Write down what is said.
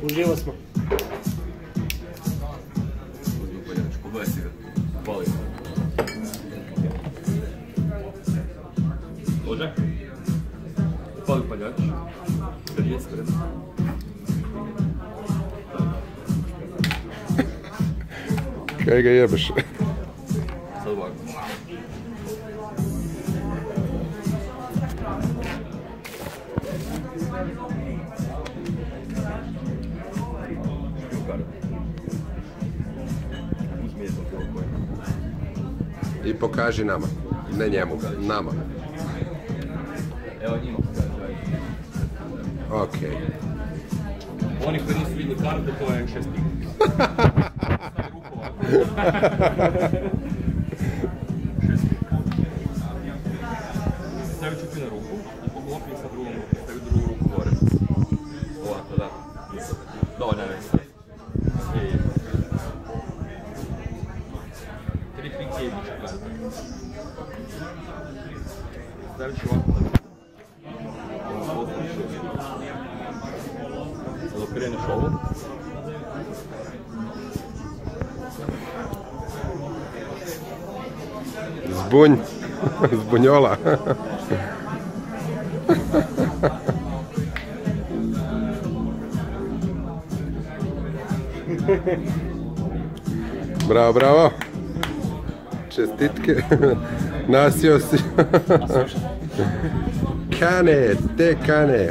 Uživo smo. Uzmi upaljač, pogledaj ga. Pali. Može? Pali upaljač. Kad je skred. Kaj ga jebeš? Sad ovako. Uzmi jedno bilo koje. I pokaži nama. Ne njemu, nama. Evo njima pokaži. Okej. Oni koji nisu vidjeli karte, to je 6 tih. Stavit ću ti na ruku i poklopi sa drugom ruku. Stavi drugu ruku gore. Ovako, da. Dovoljno je sad. I... 3 pike i biće karte. Stavit ću ovako na ruku. Sad okreneš ovo. Zbunj. Zbunjola. Bravo, bravo. Čestitke. Nasio si. Kane, te kane.